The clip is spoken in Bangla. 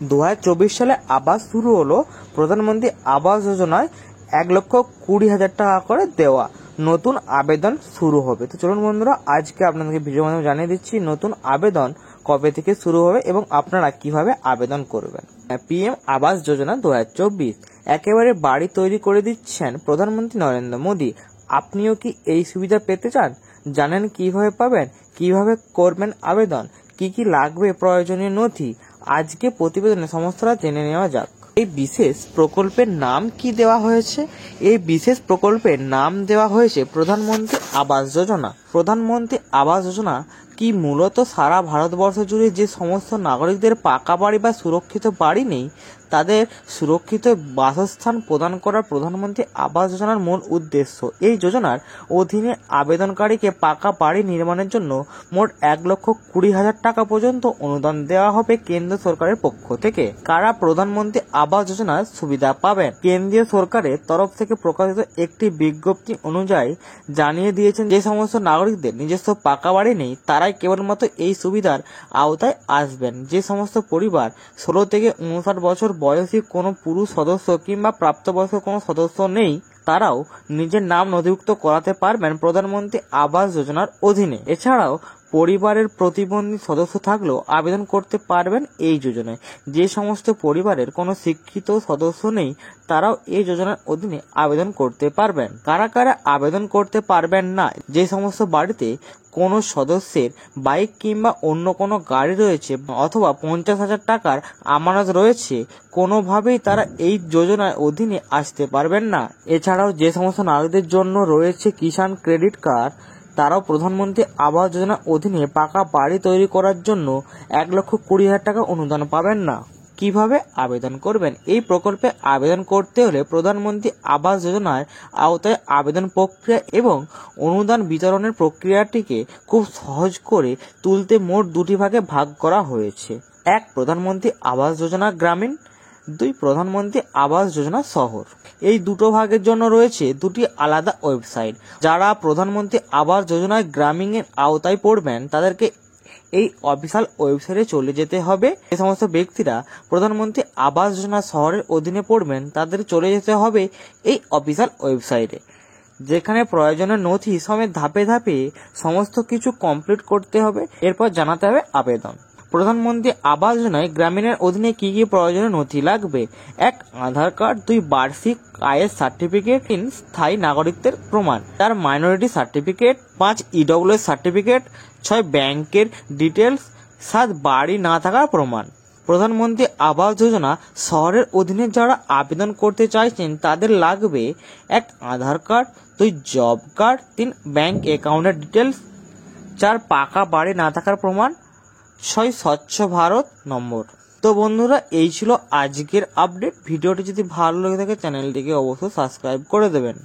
2024 সালে আবাস শুরু হলো। প্রধানমন্ত্রী আবাস যোজনায় 1,20,000 টাকা করে দেওয়া নতুন আবেদন শুরু হবে। তো চলুন বন্ধুরা, আজকে আপনাদেরকে ভিডিওর মাধ্যমে জানিয়ে দিচ্ছি নতুন আবেদন কবে থেকে শুরু হবে এবং আপনারা কিভাবে আবেদন করবেন। পিএম আবাস যোজনা 2024 একেবারে বাড়ি তৈরি করে দিচ্ছেন প্রধানমন্ত্রী নরেন্দ্র মোদী। আপনিও কি এই সুবিধা পেতে চান? জানেন কিভাবে পাবেন, কিভাবে করবেন আবেদন, কি কি লাগবে, প্রয়োজনীয় নথি, আজকে প্রতিবেদনে সমস্তটা জেনে নেওয়া যাক। এই বিশেষ প্রকল্পের নাম কি দেওয়া হয়েছে? এই বিশেষ প্রকল্পের নাম দেওয়া হয়েছে প্রধানমন্ত্রী আবাস যোজনা। প্রধানমন্ত্রী আবাস যোজনা কি মূলত সারা ভারতবর্ষ জুড়ে যে সমস্ত নাগরিকদের পাকা বাড়ি বা সুরক্ষিত বাড়ি নেই তাদের সুরক্ষিত বাসস্থান প্রদান করা প্রধানমন্ত্রী আবাস যোজনার মূল উদ্দেশ্য। এই যোজনার অধীনে আবেদনকারীকে পাকা বাড়ি নির্মাণের জন্য মোট 1,20,000 টাকা পর্যন্ত অনুদান দেওয়া হবে কেন্দ্র সরকারের পক্ষ থেকে। কারা প্রধানমন্ত্রী আবাস যোজনার সুবিধা পাবেন? কেন্দ্রীয় সরকারের তরফ থেকে প্রকাশিত একটি বিজ্ঞপ্তি অনুযায়ী জানিয়ে দিয়েছেন, যে সমস্ত নাগরিকদের নিজস্ব পাকা বাড়ি নেই তারাই কেবলমাত্র এই সুবিধার আওতায় আসবেন। যে সমস্ত পরিবার 16 থেকে 59 বছর বয়সী কোনো পুরুষ সদস্য কিংবা প্রাপ্তবয়স্ক কোনো সদস্য নেই তারাও নিজের নাম নথিভুক্ত করাতে পারবেন প্রধানমন্ত্রী আবাস যোজনার অধীনে। এছাড়াও পরিবারের প্রতিবন্ধী সদস্য থাকলেও আবেদন করতে পারবেন এই যোজনায়। যে সমস্ত পরিবারের কোনো শিক্ষিত সদস্য নেই তারাও এই যোজনার অধীনে আবেদন করতে পারবেন। কারা কারা আবেদন করতে পারবেন না? যে সমস্ত বাড়িতে কোনো সদস্যের বাইক কিংবা অন্য কোনো গাড়ি রয়েছে অথবা 50,000 টাকার আমানত রয়েছে, কোনোভাবেই তারা এই যোজনার অধীনে আসতে পারবেন না। এছাড়াও যে সমস্ত নাগরিকদের জন্য রয়েছে কিষাণ ক্রেডিট কার্ড তারাও প্রধানমন্ত্রী আবাস যোজনার অধীনে পাকা বাড়ি তৈরি করার জন্য 1,20,000 টাকা অনুদান পাবেন না। কিভাবে আবেদন করবেন? এই প্রকল্পে আবেদন করতে হলে প্রধানমন্ত্রী আবাস যোজনার আওতায় আবেদন প্রক্রিয়া এবং অনুদান বিতরণের প্রক্রিয়াটিকে খুব সহজ করে তুলতে মোট দুটি ভাগে ভাগ করা হয়েছে। 1. প্রধানমন্ত্রী আবাস যোজনা গ্রামীণ, 2. প্রধানমন্ত্রী আবাস যোজনা শহর। এই দুটো ভাগের জন্য রয়েছে দুটি আলাদা ওয়েবসাইট। যারা প্রধানমন্ত্রী আবাস যোজনায় গ্রামীণের আওতায় পড়বেন তাদেরকে এই অফিসিয়াল ওয়েবসাইটে চলে যেতে হবে। যে সমস্ত ব্যক্তিরা প্রধানমন্ত্রী আবাস যোজনা শহরের অধীনে পড়বেন তাদের চলে যেতে হবে এই অফিসিয়াল ওয়েবসাইটে, যেখানে প্রয়োজনীয় নথি সমেত ধাপে ধাপে সমস্ত কিছু কমপ্লিট করতে হবে। এরপর জানাতে হবে আবেদন। প্রধানমন্ত্রী আবাস যোজনায় গ্রামীণের অধীনে কি কি প্রয়োজনীয় নথি লাগবে? 1. আধার কার্ড, 2. বার্ষিক আয়ের সার্টিফিকেট, 3. স্থায়ী নাগরিকত্বের প্রমাণ, 4. Minority certificate, 5. EWS certificate, 6. ব্যাংকের ডিটেলস, 7. বাড়ি না থাকার প্রমাণ। প্রধানমন্ত্রী আবাস যোজনা শহরের অধীনে যারা আবেদন করতে চাইছেন তাদের লাগবে 1. আধার কার্ড, 2. Job card, 3. ব্যাংক অ্যাকাউন্টের ডিটেলস, 4. পাকা বাড়ি না থাকার প্রমাণ, 6. স্বচ্ছ ভারত নম্বর। তো বন্ধুরা, এই ছিল আজকের আপডেট। ভিডিওটি যদি ভালো লেগে থাকে চ্যানেলটিকে অবশ্যই সাবস্ক্রাইব করে দেবেন।